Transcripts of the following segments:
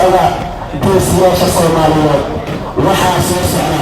socda geesiyaasha Soomaaliyeed waxaa soo socda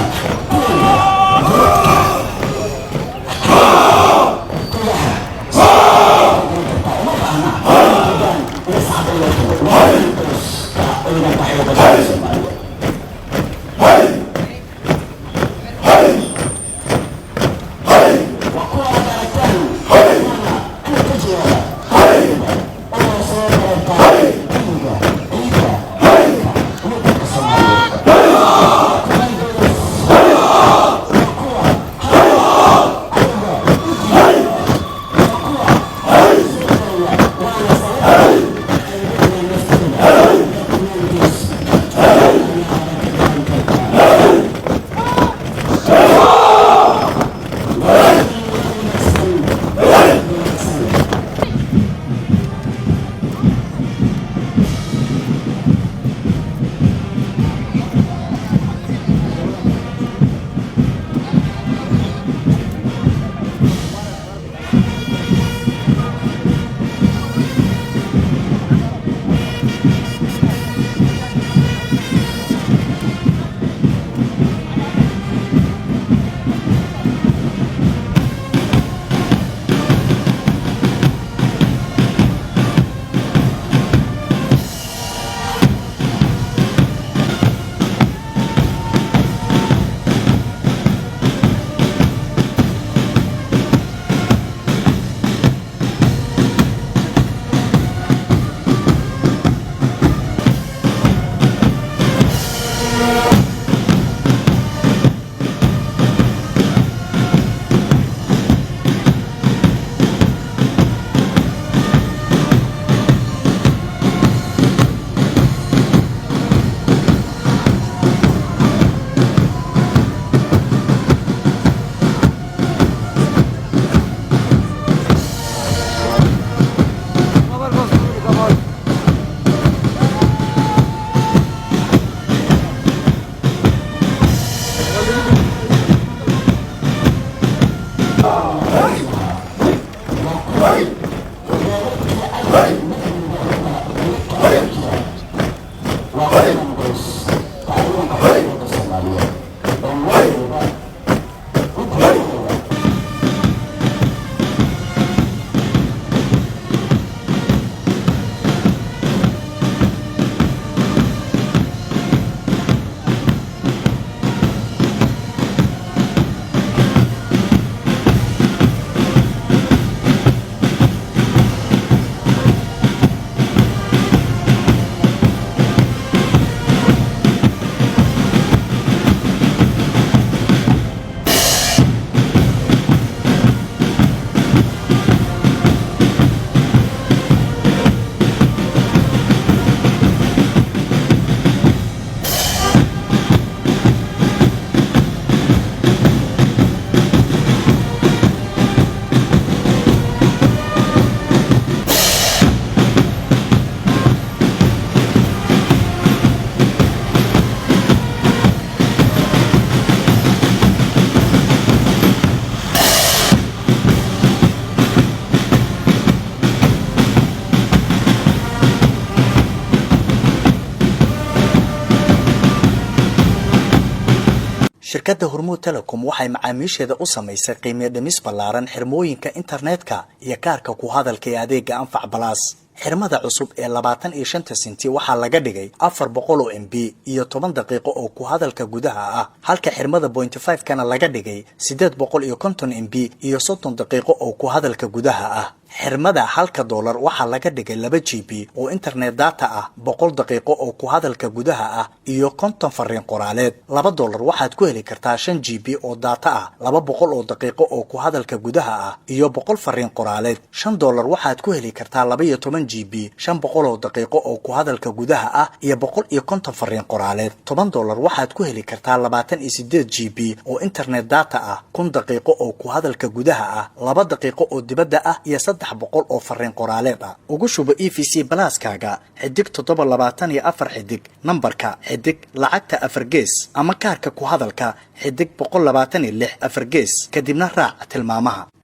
shirkadda Hormuud Telecom waxay macaamiisheeda u samaysay qiimo dhimis ballaaran xirmooyinka internetka iyo kaarka ku hadalka ee adeega Anfac Plus. xirmada cusub ee 25 senti waxaa laga dhigay 400 MB iyo 10 daqiiqo oo ku hadalka gudaha ah, halka xirmada 0.5 kana laga dhigay 850 MB iyo 30 daqiiqo oo ku hadalka gudaha ah. xirmada $1 waxaa laga dhigay 2 GB oo internet data ah, 100 daqiiqo oo ku hadalka gudaha ah iyo 50 fariin qoraaleed. $2 waxaad ku heli kartaa 5 GB oo data ah, 200 oo daqiiqo oo ku hadalka gudaha ah iyo 100 fariin qoraaleed. $5 waxaad ku heli kartaa 12 GB 500 oo daqiiqo oo ku hadalka gudaha ah iyo 150 fariin qoraaleed. $10 waxaad ku heli kartaa 28 GB oo internet data ah, 1000 daqiiqo oo ku hadalka gudaha ah, 2 daqiiqo oo dibadda ah iyo 300 oo fariin qoraaleed ah. ugu shubo EVC Plus-kaaga xidig 724 xidig nambarka xidig lacagta 4 gees ama kaarka ku hadalka xidig 126 4 gees kadibna raac tilmaamaha.